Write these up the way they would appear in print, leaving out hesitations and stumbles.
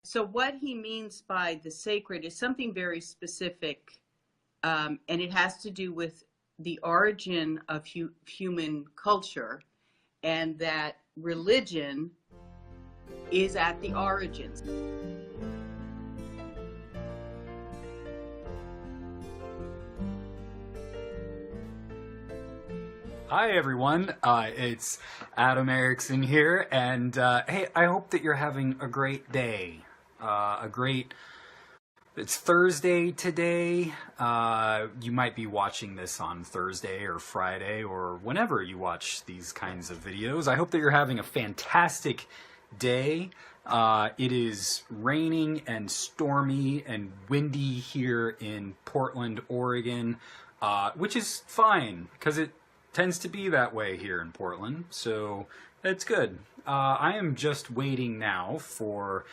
So what he means by the sacred is something very specific, and it has to do with the origin of human culture, and that religion is at the origins. Hi everyone, it's Adam Erickson here, and hey, I hope that you're having a great day. It's Thursday today. You might be watching this on Thursday or Friday or whenever you watch these kinds of videos. I hope that you're having a fantastic day. It is raining and stormy and windy here in Portland, Oregon, which is fine because it tends to be that way here in Portland, so it's good. I am just waiting now for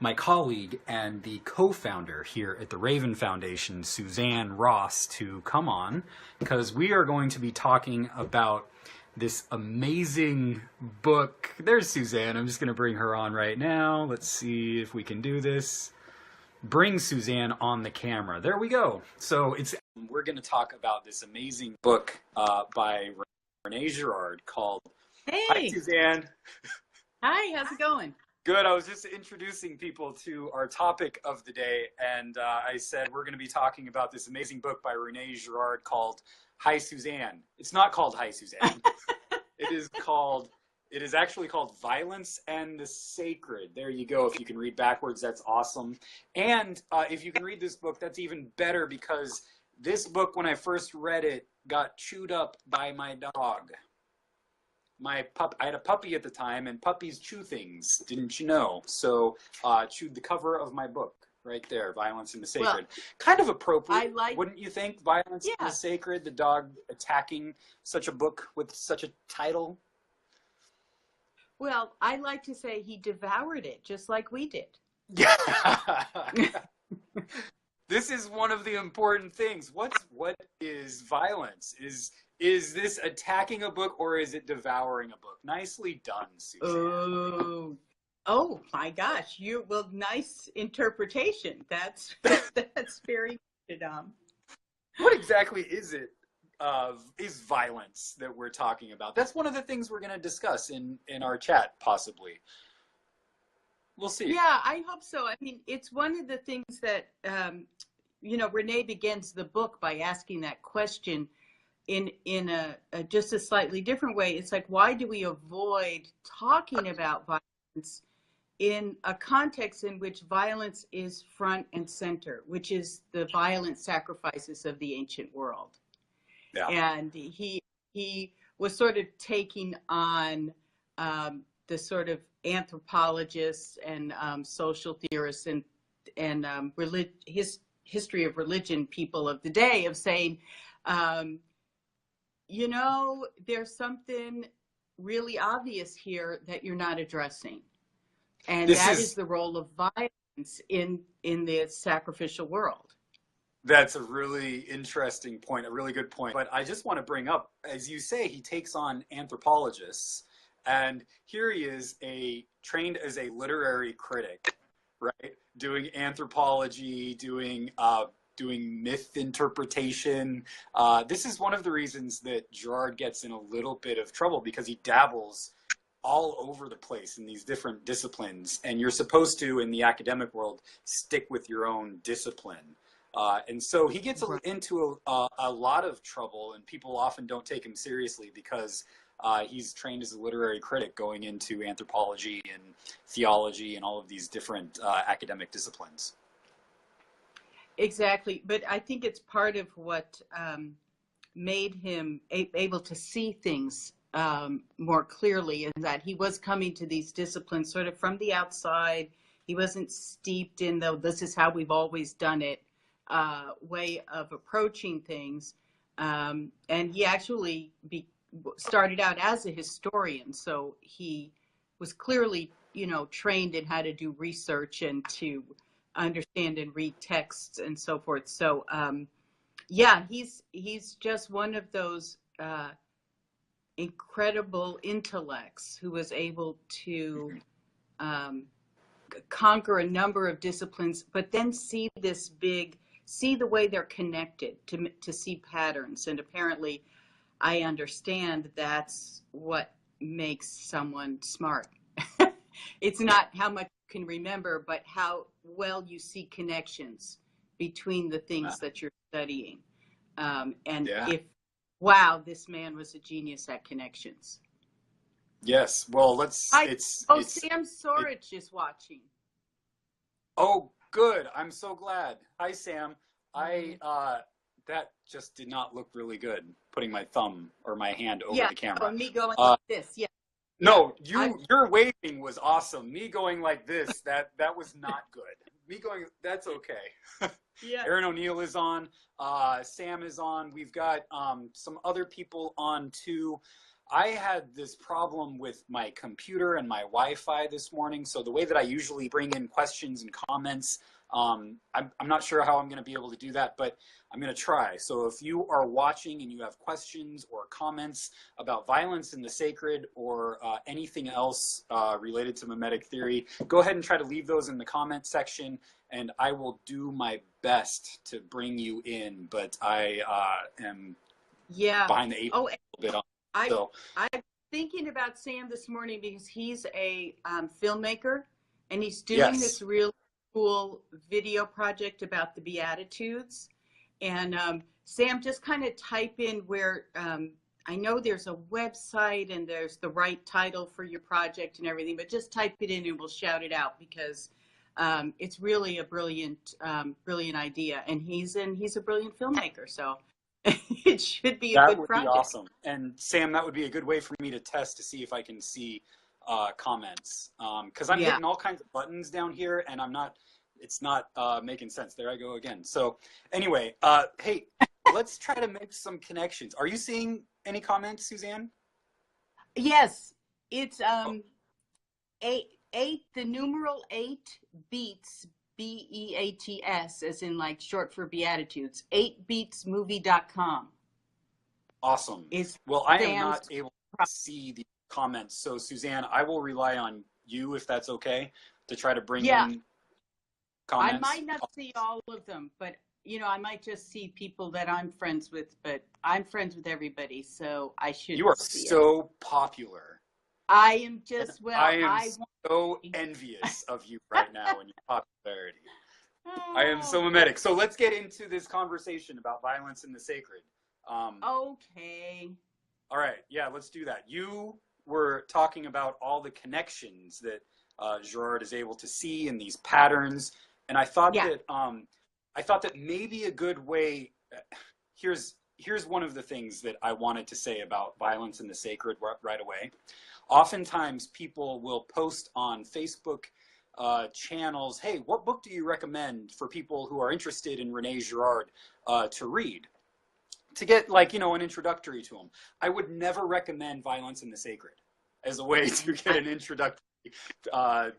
my colleague and the co-founder here at the Raven Foundation, Suzanne Ross, to come on, because we are going to be talking about this amazing book. There's Suzanne. I'm just going to bring her on right now. Let's see if we can do this. Bring Suzanne on the camera. There we go. So we're going to talk about this amazing book by Renee Girard called Hi, Suzanne. Hi, how's it going? Good. I was just introducing people to our topic of the day, and I said we're going to be talking about this amazing book by Renee Girard called Hi, Suzanne. It's not called Hi, Suzanne. It is actually called Violence and the Sacred. There you go. If you can read backwards, that's awesome. And if you can read this book, that's even better, because this book, when I first read it, got chewed up by my dog. I had a puppy at the time, and puppies chew things, didn't you know? So chewed the cover of my book right there, Violence and the Sacred. Well, kind of appropriate, wouldn't you think? Violence and the Sacred, the dog attacking such a book with such a title. Well, I like to say he devoured it, just like we did. Yeah. This is one of the important things. What is violence? Is this attacking a book, or is it devouring a book? Nicely done, Suzanne. Oh my gosh! Nice interpretation. That's very good. What exactly is it? Is violence that we're talking about? That's one of the things we're going to discuss in our chat, possibly. We'll see. Yeah, I hope so. I mean, it's one of the things that, Renee begins the book by asking that question in a just a slightly different way. It's like, why do we avoid talking about violence in a context in which violence is front and center, which is the violent sacrifices of the ancient world? Yeah. And he was sort of taking on the sort of anthropologists and social theorists and history of religion people of the day, of saying, there's something really obvious here that you're not addressing, and that is the role of violence in the sacrificial world. That's a really interesting point, a really good point. But I just want to bring up, as you say, he takes on anthropologists. And here he is, trained as a literary critic, right? Doing anthropology, doing myth interpretation. This is one of the reasons that Girard gets in a little bit of trouble, because he dabbles all over the place in these different disciplines. And you're supposed to, in the academic world, stick with your own discipline. And so he gets into a lot of trouble, and people often don't take him seriously because he's trained as a literary critic going into anthropology and theology and all of these different academic disciplines. Exactly. But I think it's part of what made him able to see things more clearly, is that he was coming to these disciplines sort of from the outside. He wasn't steeped in this is how we've always done it way of approaching things. And he actually started out as a historian, so he was clearly, trained in how to do research and to understand and read texts and so forth. So, he's just one of those incredible intellects who was able to conquer a number of disciplines, but then see the way they're connected to see patterns. And apparently, I understand that's what makes someone smart. It's not how much you can remember, but how well you see connections between the things that you're studying. Wow, this man was a genius at connections. Yes. Well, Sam Sorich is watching. Oh, good. I'm so glad. Hi, Sam. That just did not look really good, putting my thumb or my hand over the camera. Oh, me going like this, yeah. No, your waving was awesome. Me going like this, that was not good. Me going, that's okay. Yeah. Aaron O'Neill is on. Sam is on. We've got some other people on too. I had this problem with my computer and my Wi-Fi this morning. So the way that I usually bring in questions and comments, I'm not sure how I'm going to be able to do that, but I'm going to try. So if you are watching and you have questions or comments about violence in the sacred or anything else related to mimetic theory, go ahead and try to leave those in the comment section, and I will do my best to bring you in. But I am behind the eight ball a bit on. I'm thinking about Sam this morning because he's a filmmaker, and he's doing this really cool video project about the Beatitudes. And Sam, just kind of type in where, I know there's a website and there's the right title for your project and everything, but just type it in and we'll shout it out, because it's really a brilliant idea. And he's a brilliant filmmaker, so it should be a good project. That would be awesome. And Sam, that would be a good way for me to test to see if I can see comments, because I'm hitting all kinds of buttons down here and it's not making sense. There I go again. So anyway, hey, let's try to make some connections. Are you seeing any comments, Suzanne? Yes, it's 8, the numeral 8 beats, BEATS, as in like short for Beatitudes, 8beatsmovie.com. Awesome. Well, I am not able to see the comments. So Suzanne, I will rely on you, if that's okay, to try to bring in comments. I might not see all of them, but I might just see people that I'm friends with, but I'm friends with everybody, so I should. You are so popular. I am just, I am so envious of you right now and your popularity. I am so mimetic. So let's get into this conversation about violence in the sacred. Okay. All right. Yeah, let's do that. You were talking about all the connections that Girard is able to see in these patterns, and I thought that maybe a good way. Here's one of the things that I wanted to say about violence in the sacred right away. Oftentimes, people will post on Facebook channels, hey, what book do you recommend for people who are interested in René Girard to read? To get, an introductory to him. I would never recommend Violence in the Sacred as a way to get an introductory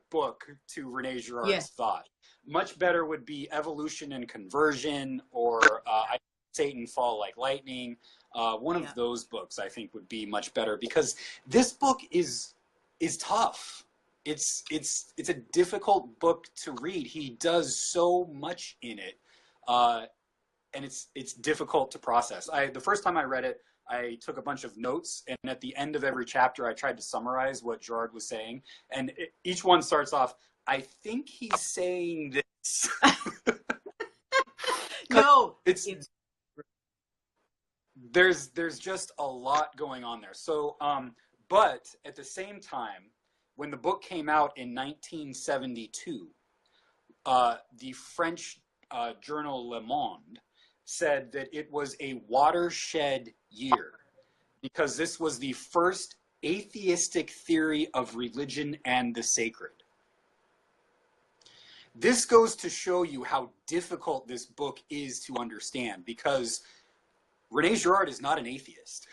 book to René Girard's thought. Much better would be Evolution and Conversion, or Satan Fall Like Lightning. One of those books, I think, would be much better, because this book is tough. It's a difficult book to read. He does so much in it, and it's difficult to process. The first time I read it, I took a bunch of notes, and at the end of every chapter, I tried to summarize what Girard was saying, and each one starts off, I think he's saying this. No, there's just a lot going on there. So, but at the same time, when the book came out in 1972, the French journal Le Monde said that it was a watershed year, because this was the first atheistic theory of religion and the sacred. This goes to show you how difficult this book is to understand, because René Girard is not an atheist.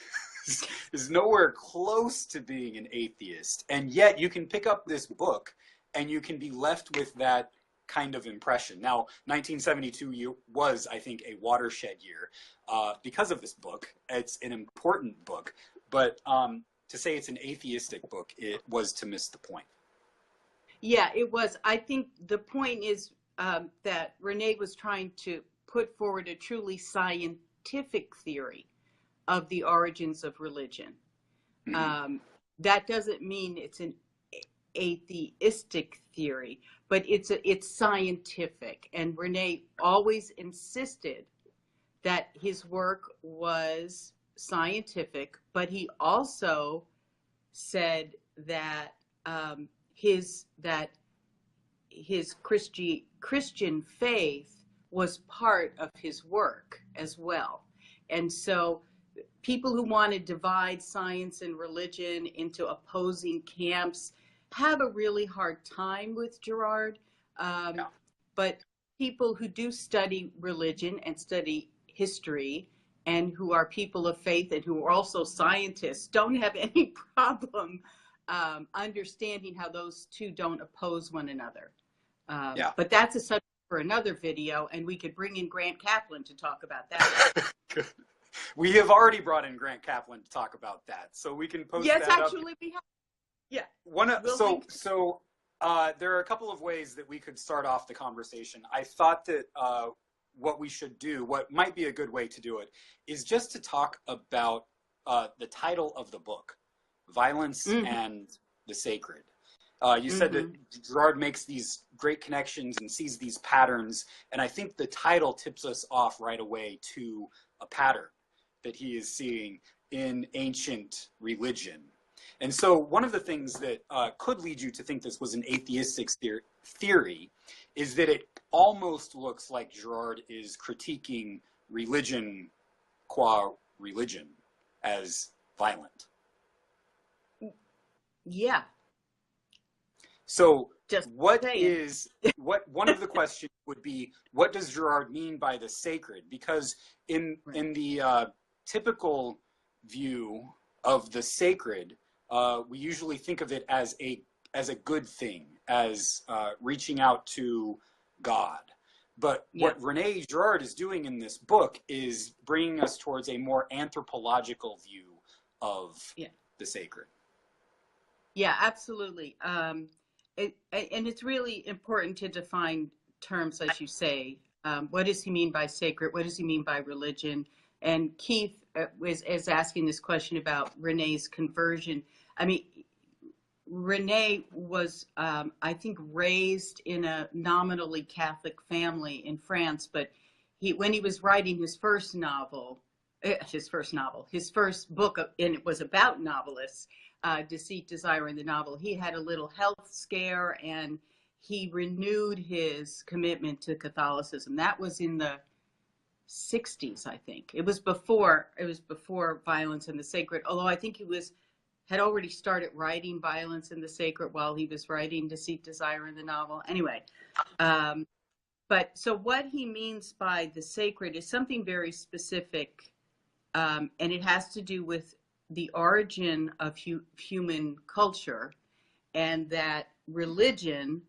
Is nowhere close to being an atheist. And yet you can pick up this book and you can be left with that kind of impression. Now, 1972 was, I think, a watershed year because of this book. It's an important book. But to say it's an atheistic book, it was to miss the point. Yeah, it was. I think the point is that Renee was trying to put forward a truly scientific theory of the origins of religion. Mhm. Um, that doesn't mean it's an atheistic theory, but it's scientific. And Renee always insisted that his work was scientific, but he also said that his Christian faith was part of his work as well. And so people who want to divide science and religion into opposing camps have a really hard time with Gerard. Um, Yeah. but people who do study religion and study history and who are people of faith and who are also scientists don't have any problem understanding how those two don't oppose one another. Yeah. But that's a subject for another video, and we could bring in Grant Kaplan to talk about that. We have already brought in Grant Kaplan to talk about that, so we can post Yes, that up. actually, we have. Yeah. There are a couple of ways that we could start off the conversation. I thought that what we should do, what might be a good way to do it, is just to talk about the title of the book, Violence and the Sacred. You said that Gerard makes these great connections and sees these patterns, and I think the title tips us off right away to a pattern that he is seeing in ancient religion. And so one of the things that could lead you to think this was an atheistic theory is that it almost looks like Gerard is critiquing religion qua religion as violent. Yeah. So Just one of the questions would be, what does Gerard mean by the sacred? Because in the typical view of the sacred, we usually think of it as a good thing, as reaching out to God. But what René Girard is doing in this book is bringing us towards a more anthropological view of the sacred. Yeah, absolutely. And it's really important to define terms, as you say. What does he mean by sacred? What does he mean by religion? And Keith is asking this question about René's conversion. I mean, René was, I think, raised in a nominally Catholic family in France, but when he was writing his first book, and it was about novelists, Deceit, Desire, and the Novel, he had a little health scare, and he renewed his commitment to Catholicism. That was in the 60s, I think. It was before Violence and the Sacred, although I think he had already started writing Violence and the Sacred while he was writing Deceit, Desire, and the Novel. Anyway, but so what he means by the sacred is something very specific, and it has to do with the origin of human culture, and that religion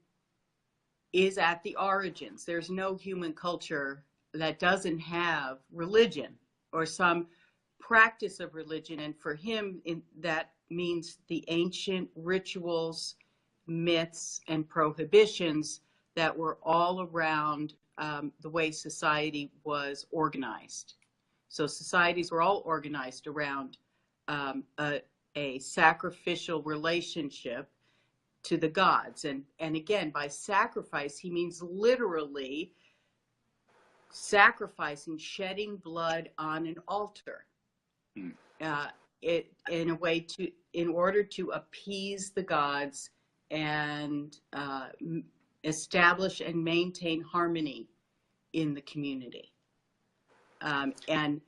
is at the origins. There's no human culture that doesn't have religion or some practice of religion. And for him, that means the ancient rituals, myths, and prohibitions that were all around the way society was organized. So societies were all organized around a sacrificial relationship to the gods. And again, by sacrifice, he means literally sacrificing, shedding blood on an altar. In order to appease the gods and establish and maintain harmony in the community. And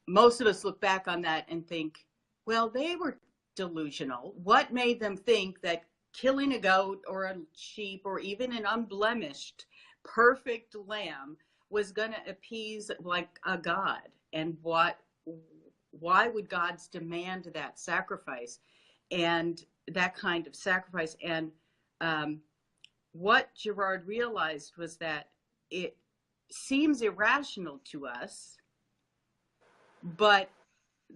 most of us look back on that and think, well, they were delusional. What made them think that killing a goat or a sheep or even an unblemished, perfect lamb was going to appease like a god? And why would gods demand that sacrifice and that kind of sacrifice? And what Girard realized was that it seems irrational to us, but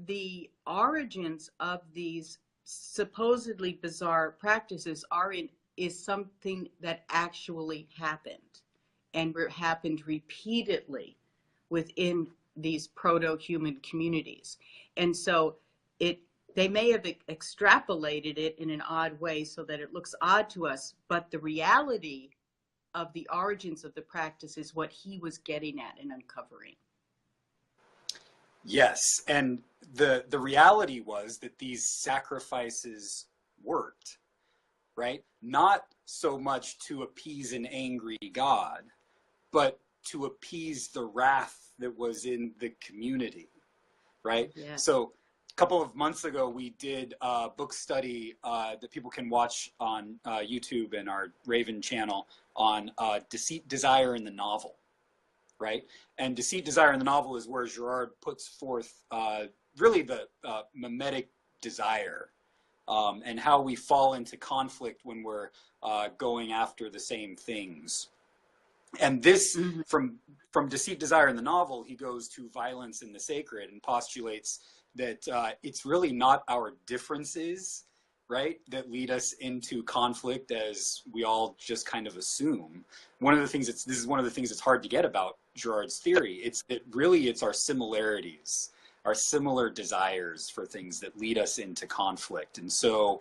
the origins of these supposedly bizarre practices are in is something that actually happened and happened repeatedly within these proto-human communities. And so they may have extrapolated it in an odd way so that it looks odd to us, but the reality of the origins of the practice is what he was getting at and uncovering. Yes, and the reality was that these sacrifices worked, right? Not so much to appease an angry God, but to appease the wrath that was in the community, right? Yeah. So a couple of months ago, we did a book study that people can watch on YouTube and our Raven channel on Deceit, Desire, in the Novel, right? And Deceit, Desire, in the Novel is where Girard puts forth really the mimetic desire and how we fall into conflict when we're going after the same things. And this, from Deceit, Desire, in the Novel, he goes to Violence in the Sacred and postulates that it's really not our differences, right, that lead us into conflict, as we all just kind of assume. This is one of the things that's hard to get about Girard's theory. It's that really it's our similarities, our similar desires for things that lead us into conflict. And so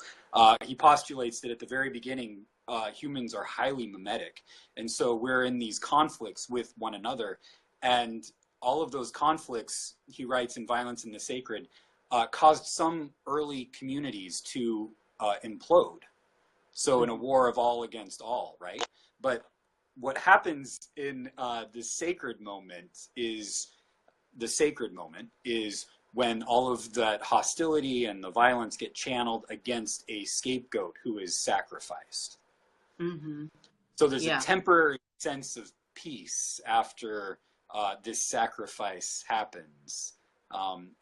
he postulates that at the very beginning, humans are highly mimetic. And so we're in these conflicts with one another. And all of those conflicts, he writes in Violence in the Sacred, caused some early communities to implode. So in a war of all against all, right? But what happens in the sacred moment is when all of that hostility and the violence get channeled against a scapegoat who is sacrificed. Mm-hmm. So there's a temporary sense of peace after this sacrifice happens.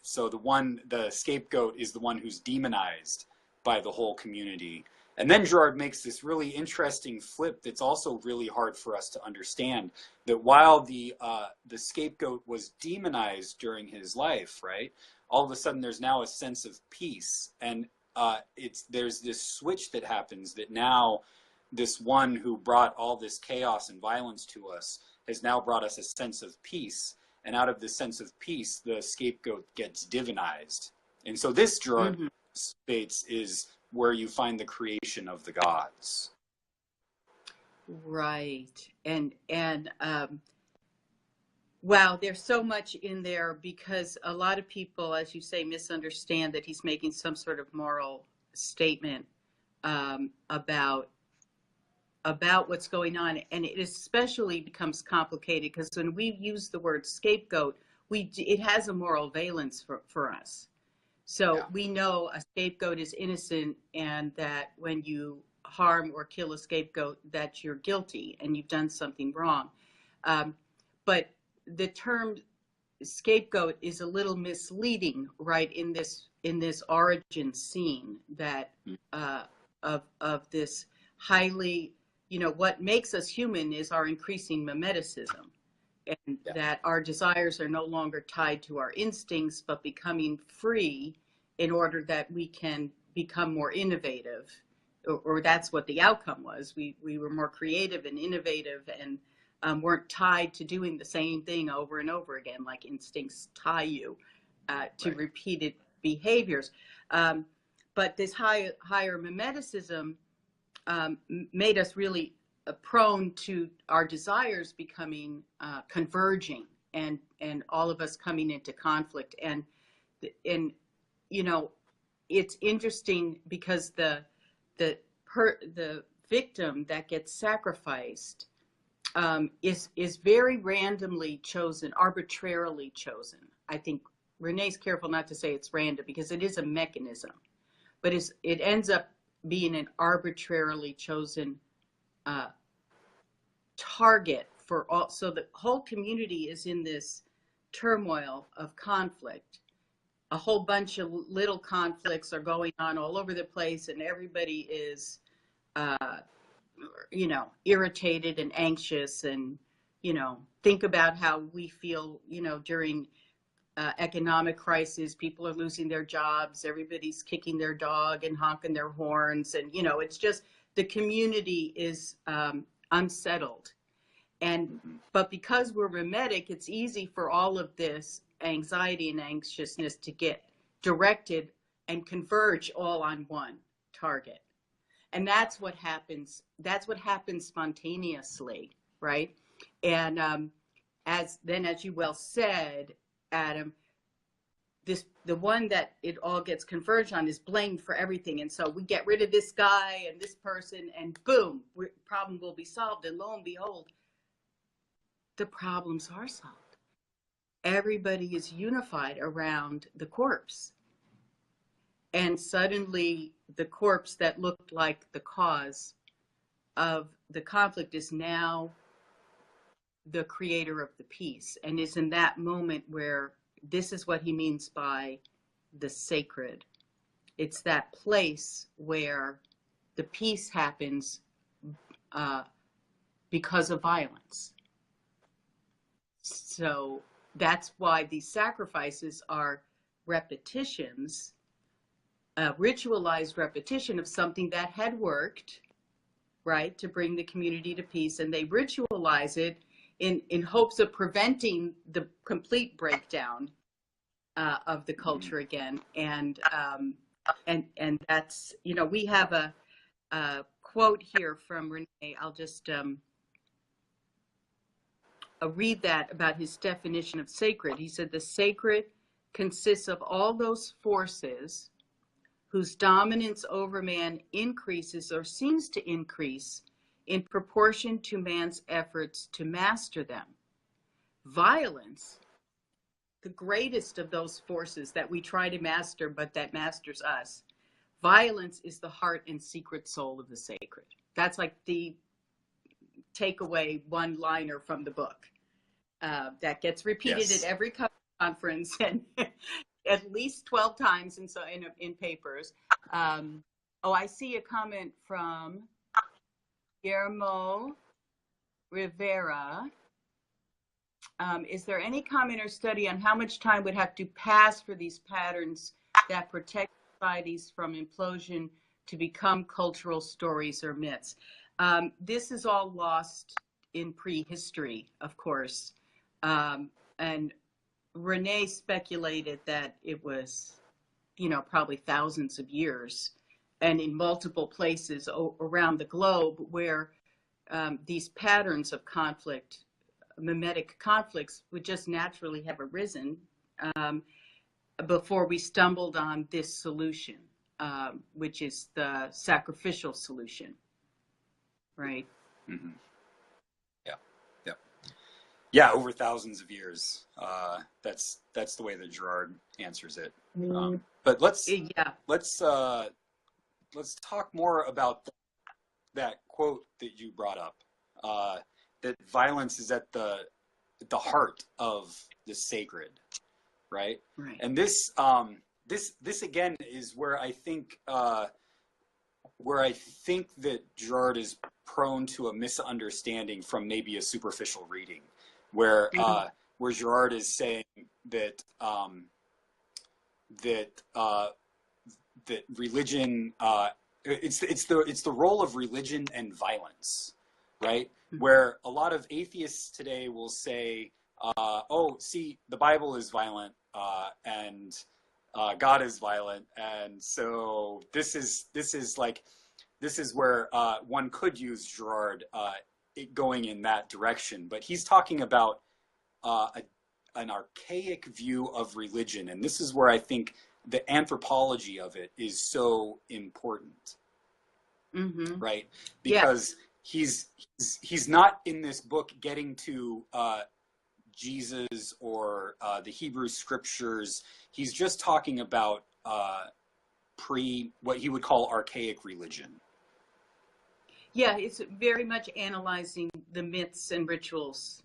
So the scapegoat is the one who's demonized by the whole community. And then Girard makes this really interesting flip that's also really hard for us to understand, that while the scapegoat was demonized during his life, right, all of a sudden there's now a sense of peace. And there's this switch that happens that now this one who brought all this chaos and violence to us has now brought us a sense of peace. And out of this sense of peace, the scapegoat gets divinized. And so this, Girard states, is where you find the creation of the gods. Right. And wow, there's so much in there, because a lot of people, as you say, misunderstand that he's making some sort of moral statement about what's going on. And it especially becomes complicated because when we use the word scapegoat, it has a moral valence for us. So we know a scapegoat is innocent, and that when you harm or kill a scapegoat, that you're guilty and you've done something wrong. But the term scapegoat is a little misleading, right, in this origin scene that of this highly, what makes us human is our increasing mimeticism. And that our desires are no longer tied to our instincts, but becoming free in order that we can become more innovative, or that's what the outcome was. We were more creative and innovative, and weren't tied to doing the same thing over and over again, like instincts tie you to repeated behaviors. But this higher mimeticism made us really prone to our desires becoming converging, and all of us coming into conflict. And it's interesting because the victim that gets sacrificed is very randomly chosen, arbitrarily chosen. I think Renee's careful not to say it's random, because it is a mechanism, but it ends up being an arbitrarily chosen target for all. So the whole community is in this turmoil of conflict. A whole bunch of little conflicts are going on all over the place, and everybody is irritated and anxious, and think about how we feel during economic crisis. People are losing their jobs, everybody's kicking their dog and honking their horns, and it's just the community is unsettled. But because we're mimetic, it's easy for all of this anxiety and anxiousness to get directed and converge all on one target. And that's what happens. That's what happens spontaneously, right? And as you well said, Adam, the one that it all gets converged on is blamed for everything. And so we get rid of this guy and this person, and boom, problem will be solved. And lo and behold, the problems are solved. Everybody is unified around the corpse. And suddenly the corpse that looked like the cause of the conflict is now the creator of the peace, and is in that moment where this is what he means by the sacred. It's that place where the peace happens because of violence. So that's why these sacrifices are repetitions, a ritualized repetition of something that had worked, right, to bring the community to peace. And they ritualize it in hopes of preventing the complete breakdown of the culture again. And that's, we have a quote here from Renee. I'll just read that about his definition of sacred. He said, the sacred consists of all those forces whose dominance over man increases or seems to increase in proportion to man's efforts to master them. Violence, the greatest of those forces that we try to master, but that masters us, violence is the heart and secret soul of the sacred. That's like the takeaway one-liner from the book that gets repeated at every conference and at least 12 times in papers. I see a comment from Guillermo Rivera. Is there any comment or study on how much time would have to pass for these patterns that protect societies from implosion to become cultural stories or myths? This is all lost in prehistory, of course. And Renee speculated that it was, probably thousands of years and in multiple places around the globe where these patterns of conflict, mimetic conflicts, would just naturally have arisen before we stumbled on this solution, which is the sacrificial solution, right? Mm-hmm. Yeah, over thousands of years. That's the way that Gerard answers it. But let's talk more about that quote that you brought up. That violence is at the heart of the sacred, right? Right. And this again is where I think that Gerard is prone to a misunderstanding from maybe a superficial reading, where Gerard is saying that that religion it's the role of religion and violence, right? Where a lot of atheists today will say, see, the Bible is violent and God is violent, and so this is where one could use Gerard going in that direction. But he's talking about an archaic view of religion, and this is where I think the anthropology of it is so important, right? Because he's not in this book getting to Jesus or the Hebrew scriptures. He's just talking about what he would call archaic religion. Yeah, it's very much analyzing the myths and rituals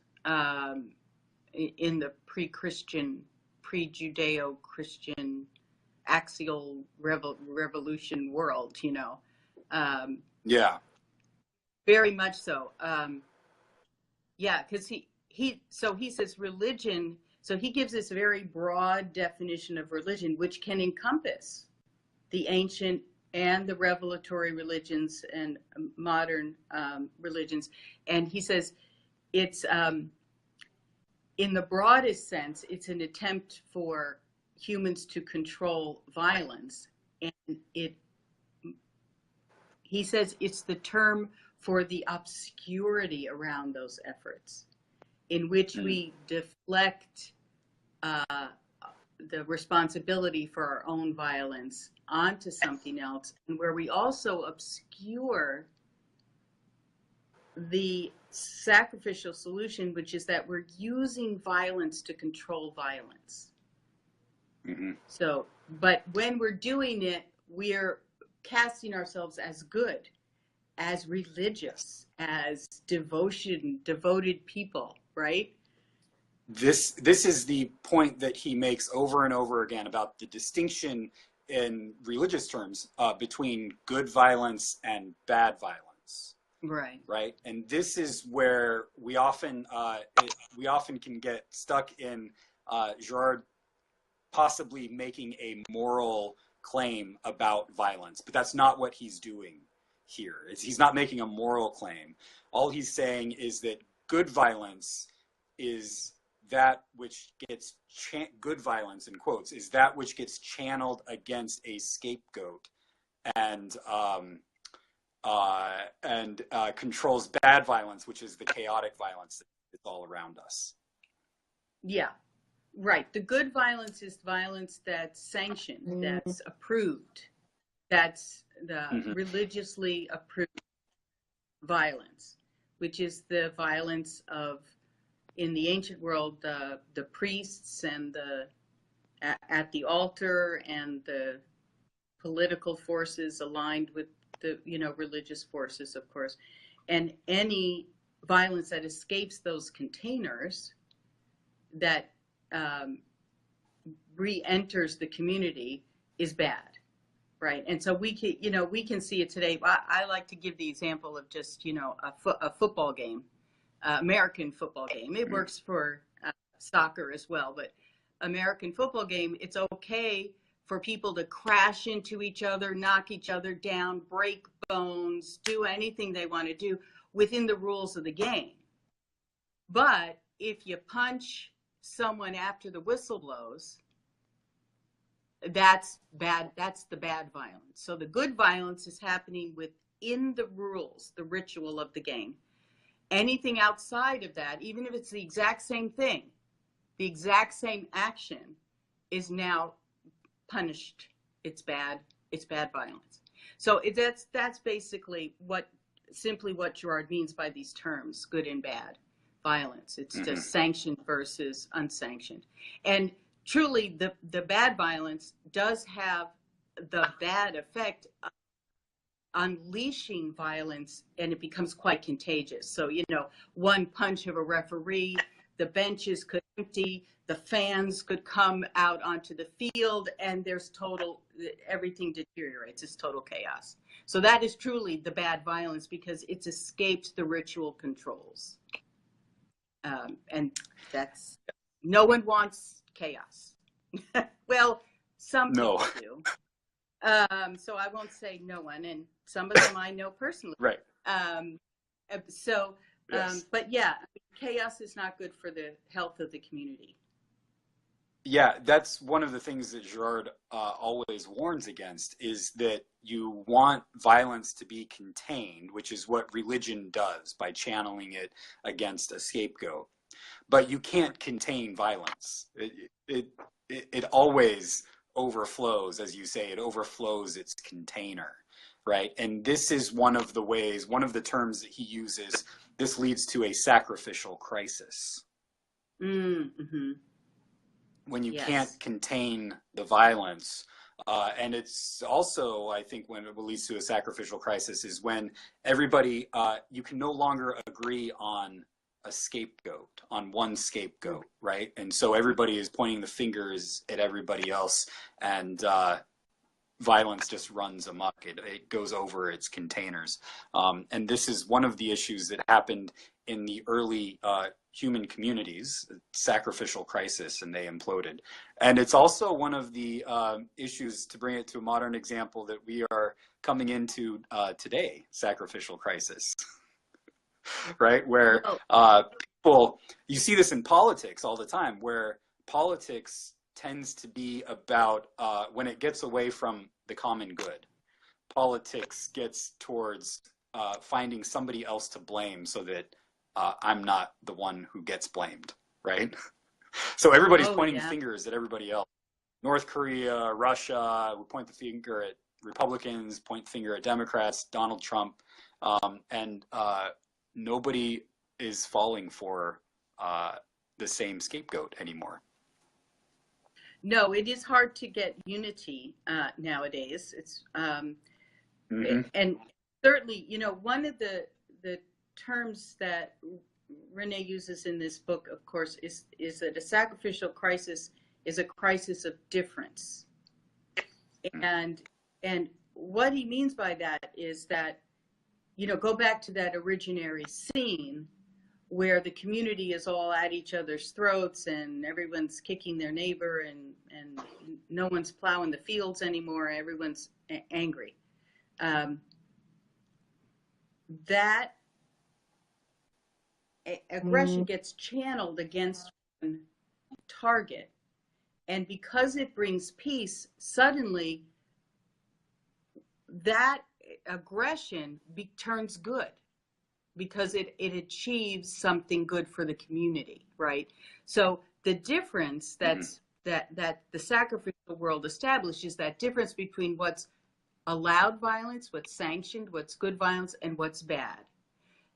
in the pre-Christian, pre-Judeo-Christian axial revolution world, very much so. Because he says religion, so he gives this very broad definition of religion, which can encompass the ancient and the revelatory religions and modern religions. And he says it's, in the broadest sense, it's an attempt for humans to control violence. And he says it's the term for the obscurity around those efforts, in which we deflect the responsibility for our own violence onto something else, and where we also obscure the sacrificial solution, which is that we're using violence to control violence. Mm-hmm. So, but when we're doing it, we're casting ourselves as good, as religious, as devoted people, right? This is the point that he makes over and over again about the distinction in religious terms between good violence and bad violence. Right. And this is where we often can get stuck in Girard possibly making a moral claim about violence, but that's not what he's doing here. He's not making a moral claim. All he's saying is that good violence is that which gets good violence, in quotes, is that which gets channeled against a scapegoat and controls bad violence, which is the chaotic violence that's all around us. Yeah, right. The good violence is violence that's sanctioned, that's approved, that's the religiously approved violence, which is the violence of, in the ancient world, the priests and at the altar, and the political forces aligned with the religious forces, of course, and any violence that escapes those containers, that re-enters the community, is bad, right? And so we can see it today. I like to give the example of just a football game. American football game. It works for soccer as well, but American football game, it's okay for people to crash into each other, knock each other down, break bones, do anything they want to do within the rules of the game. But if you punch someone after the whistle blows, that's bad. That's the bad violence. So the good violence is happening within the rules, the ritual of the game. Anything outside of that, even if it's the exact same thing, the exact same action, is now punished. It's bad. It's bad violence. So that's basically what Girard means by these terms, good and bad violence. It's just sanctioned versus unsanctioned. And truly, the bad violence does have the bad effect of unleashing violence, and it becomes quite contagious. So, one punch of a referee, the benches could empty, the fans could come out onto the field, and everything deteriorates. It's total chaos. So that is truly the bad violence, because it's escaped the ritual controls. And no one wants chaos. Well, some people do. So I won't say no one, and some of them I know personally. Right. But yeah, chaos is not good for the health of the community. Yeah, that's one of the things that Girard always warns against, is that you want violence to be contained, which is what religion does by channeling it against a scapegoat. But you can't contain violence. It always overflows, as you say, it overflows its container, right? And this is one of the terms that he uses. This leads to a sacrificial crisis. Mm-hmm. When you can't contain the violence. And it's also, I think, when it leads to a sacrificial crisis is when everybody, you can no longer agree on a scapegoat, on one scapegoat, right? And so everybody is pointing the fingers at everybody else, and violence just runs amok. It goes over its containers. And this is one of the issues that happened in the early human communities, sacrificial crisis, and they imploded. And it's also one of the issues, to bring it to a modern example, that we are coming into today, sacrificial crisis, right? Where people, you see this in politics all the time, where politics tends to be about, when it gets away from the common good, politics gets towards finding somebody else to blame so that I'm not the one who gets blamed, right? So everybody's pointing fingers at everybody else. North Korea, Russia, we point the finger at Republicans, point the finger at Democrats, Donald Trump, and nobody is falling for the same scapegoat anymore. No, it is hard to get unity nowadays. It's and certainly, you know, one of the terms that Renee uses in this book, of course, is that a sacrificial crisis is a crisis of difference. And what he means by that is that, you know, go back to that originary scene where the community is all at each other's throats and everyone's kicking their neighbor and no one's plowing the fields anymore. Everyone's angry. That aggression gets channeled against one target. And because it brings peace, suddenly that aggression turns good, because it achieves something good for the community, right? So the difference that the sacrificial world establishes, that difference between what's allowed violence, what's sanctioned, what's good violence, and what's bad.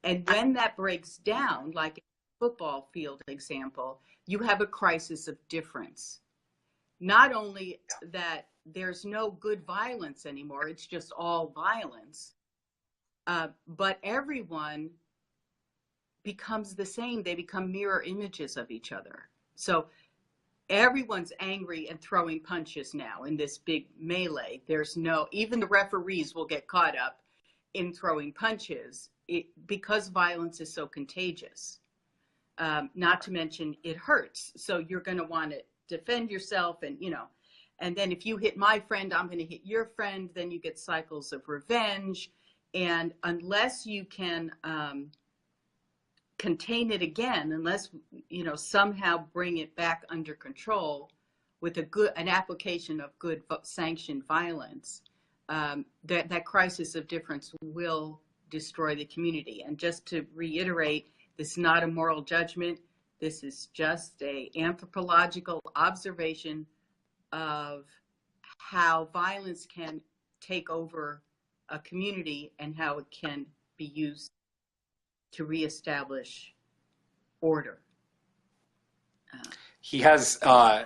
And when that breaks down, like a football field example, you have a crisis of difference. Not only that there's no good violence anymore, it's just all violence, but everyone becomes the same. They become mirror images of each other. So everyone's angry and throwing punches now in this big melee. There's no, even the referees will get caught up in throwing punches because violence is so contagious. Not to mention it hurts. So you're going to want to defend yourself, and, you know, and then if you hit my friend, I'm going to hit your friend. Then you get cycles of revenge. And unless you can contain it again, unless, you know, somehow bring it back under control with an application of good sanctioned violence, that crisis of difference will destroy the community. And just to reiterate, this is not a moral judgment. This is just an anthropological observation of how violence can take over a community and how it can be used to reestablish order. He has,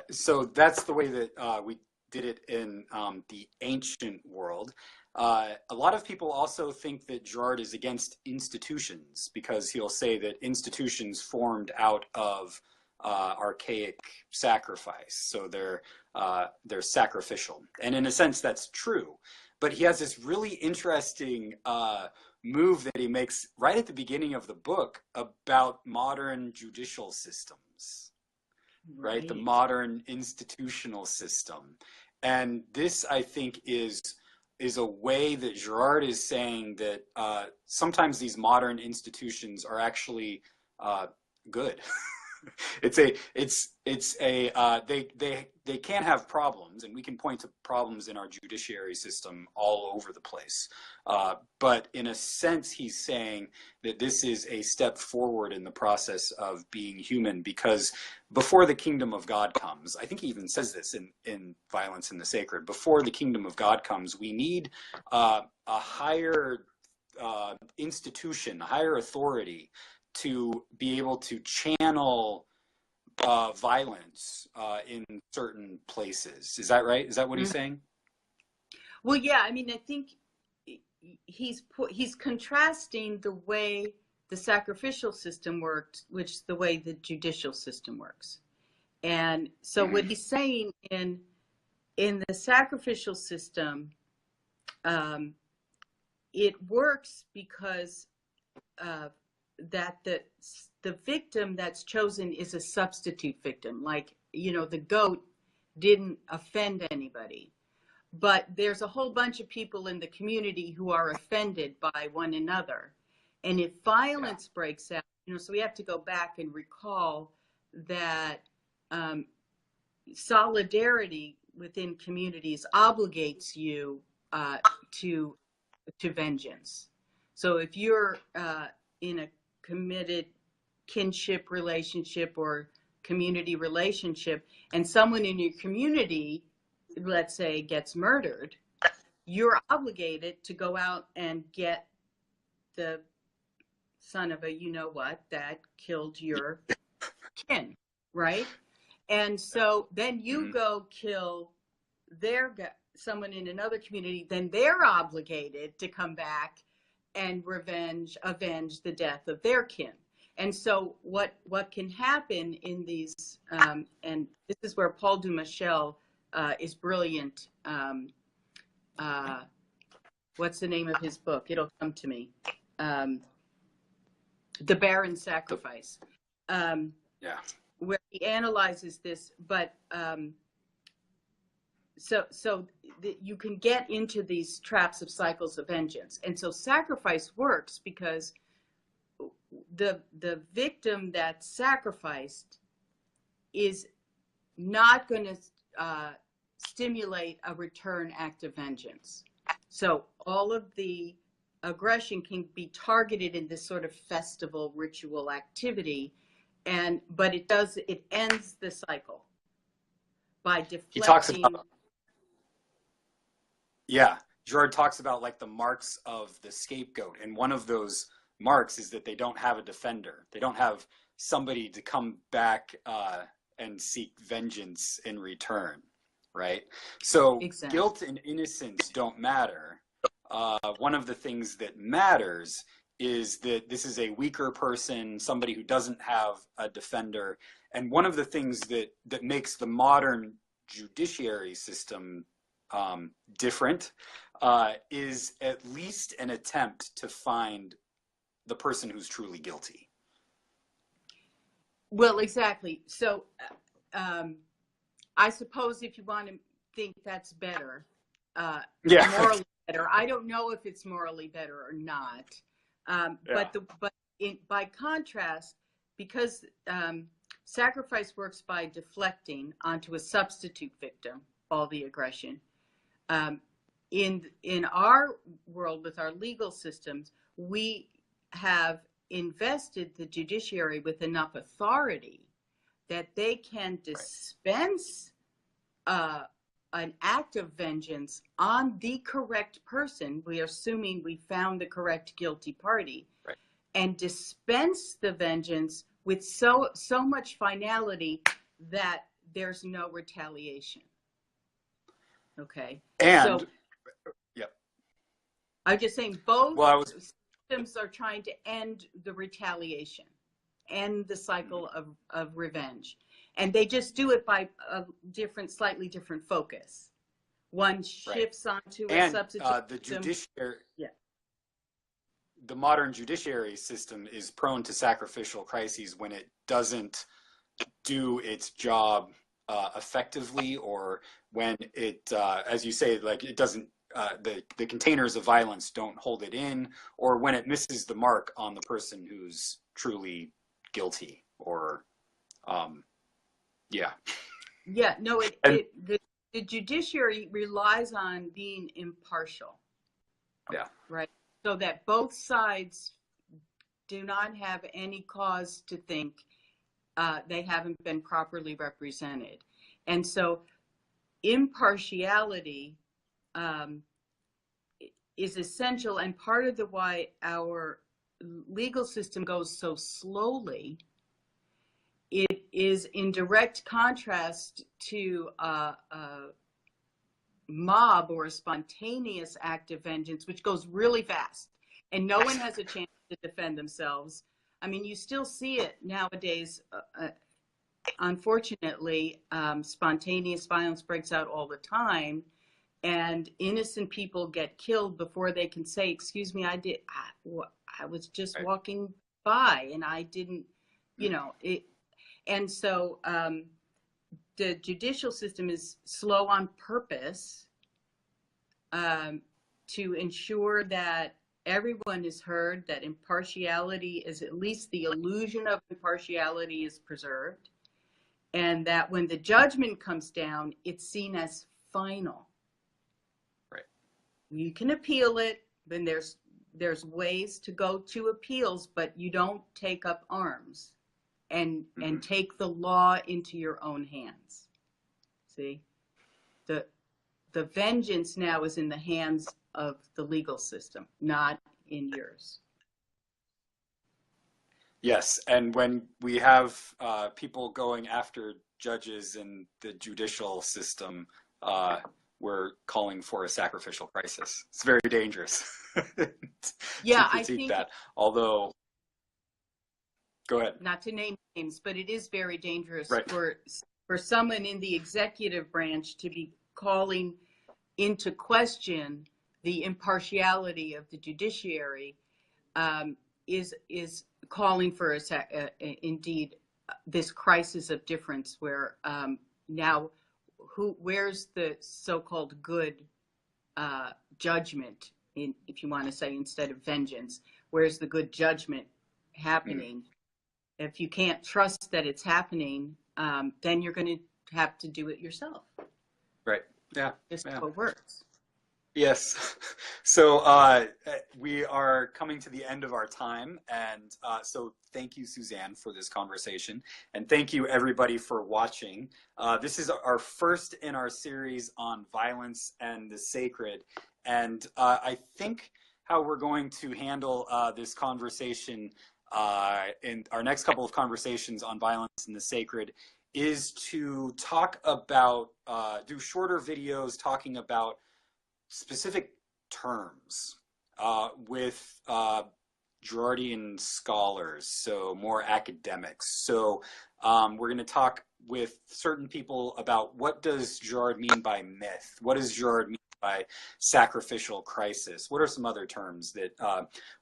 so that's the way that we did it in the ancient world. A lot of people also think that Girard is against institutions, because he'll say that institutions formed out of archaic sacrifice, so they're sacrificial. And in a sense, that's true. But he has this really interesting move that he makes right at the beginning of the book about modern judicial systems, right? The modern institutional system. And this, I think, is a way that Girard is saying that sometimes these modern institutions are actually good. They can have problems, and we can point to problems in our judiciary system all over the place. But in a sense, he's saying that this is a step forward in the process of being human, because before the kingdom of God comes, I think he even says this in Violence in the Sacred, before the kingdom of God comes, we need a higher institution, a higher authority to be able to channel violence in certain places. Is that right? Is that what he's saying? Well, yeah. I mean, I think he's contrasting the way the sacrificial system worked, which the way the judicial system works. And so what he's saying in in the sacrificial system, it works because that the victim that's chosen is a substitute victim. Like, you know, the goat didn't offend anybody, but there's a whole bunch of people in the community who are offended by one another. And if violence breaks out, you know, so we have to go back and recall that solidarity within communities obligates you to vengeance. So if you're in a committed kinship relationship or community relationship, and someone in your community, let's say, gets murdered, you're obligated to go out and get the son of a you-know-what that killed your kin, right? And so then you go kill someone in another community, then they're obligated to come back and avenge the death of their kin. And so what can happen in these, and this is where Paul Dumichel is brilliant. What's the name of his book? It'll come to me. The Barren Sacrifice. Where he analyzes this, but so you can get into these traps of cycles of vengeance. And so sacrifice works because the victim that's sacrificed is not going to stimulate a return act of vengeance. So all of the aggression can be targeted in this sort of festival ritual activity, but it ends the cycle by deflecting. He talks about, Gerard talks about like the marks of the scapegoat, and one of those marks is that they don't have a defender. They don't have somebody to come back and seek vengeance in return, right? So guilt and innocence don't matter. One of the things that matters is that this is a weaker person, somebody who doesn't have a defender. And one of the things that makes the modern judiciary system different is at least an attempt to find the person who's truly guilty. Well, exactly. So I suppose if you want to think that's better, morally better, I don't know if it's morally better or not. By contrast, because sacrifice works by deflecting onto a substitute victim all the aggression. In our world with our legal systems, we have invested the judiciary with enough authority that they can dispense an act of vengeance on the correct person. We are assuming we found the correct guilty party, and dispense the vengeance with so much finality that there's no retaliation. Okay. And I'm just saying both systems are trying to end the retaliation, end the cycle of revenge. And they just do it by a slightly different focus. One shifts onto a substitute. The modern judiciary system is prone to sacrificial crises when it doesn't do its job effectively, or when it, as you say, like it doesn't, the containers of violence don't hold it in, or when it misses the mark on the person who's truly guilty, or the judiciary relies on being impartial. Right. So that both sides do not have any cause to think they haven't been properly represented. And so impartiality is essential, and part of why our legal system goes so slowly. It is in direct contrast to a mob or a spontaneous act of vengeance, which goes really fast, and no one has a chance to defend themselves. I mean, you still see it nowadays unfortunately, spontaneous violence breaks out all the time, and innocent people get killed before they can say, "Excuse me, I was just Right. walking by, and I didn't, you know." And so the judicial system is slow on purpose to ensure that everyone is heard, that impartiality is, at least the illusion of impartiality is preserved, and that when the judgment comes down, it's seen as final. Right. You can appeal it, then there's ways to go to appeals, but you don't take up arms and take the law into your own hands. See, the vengeance now is in the hands of the legal system, not in yours. Yes, and when we have people going after judges in the judicial system, we're calling for a sacrificial crisis. It's very dangerous Yeah, to critique that. Although, go ahead. Not to name names, but it is very dangerous Right. for someone in the executive branch to be calling into question the impartiality of the judiciary. Is calling for indeed this crisis of difference, where now where's the so-called good judgment, if you want to say, instead of vengeance, where's the good judgment happening? If you can't trust that it's happening, then you're going to have to do it yourself. Right. Yeah. Just how it works. Yes. So we are coming to the end of our time. And so thank you, Suzanne, for this conversation. And thank you, everybody, for watching. This is our first in our series on violence and the sacred. And I think how we're going to handle this conversation in our next couple of conversations on violence and the sacred is to talk about, do shorter videos talking about specific terms with Girardian scholars, so more academics. So we're going to talk with certain people about what does Girard mean by myth? What does Girard mean by sacrificial crisis? What are some other terms that,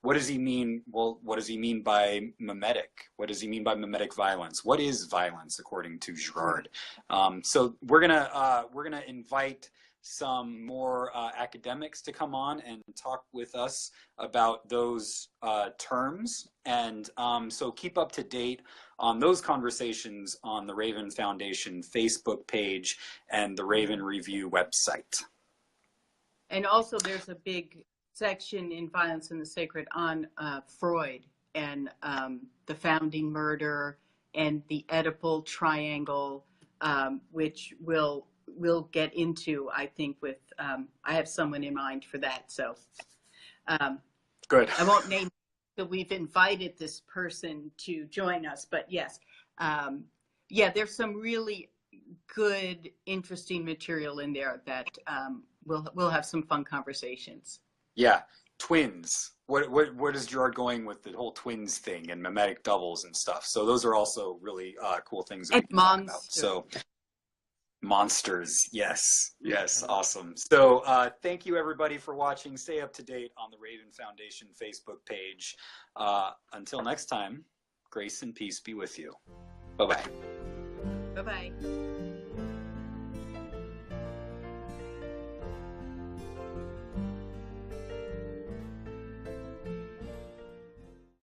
what does he mean? Well, what does he mean by mimetic? What does he mean by mimetic violence? What is violence according to Girard? So we're gonna invite some more academics to come on and talk with us about those terms. And so keep up to date on those conversations on the Raven Foundation Facebook page and the Raven Review website. And also there's a big section in Violence and the Sacred on Freud and the founding murder and the Oedipal triangle, which we'll get into, I think, with, I have someone in mind for that. So good. I won't name that we've invited this person to join us, but yes. Yeah, there's some really good, interesting material in there that we'll have some fun conversations. Yeah, twins. What is Girard going with the whole twins thing and mimetic doubles and stuff? So those are also really cool things that we can talk about. So monsters, yes, awesome. So thank you everybody for watching. Stay up to date on the Raven Foundation Facebook page. Until next time, grace and peace be with you. Bye-bye. Bye-bye.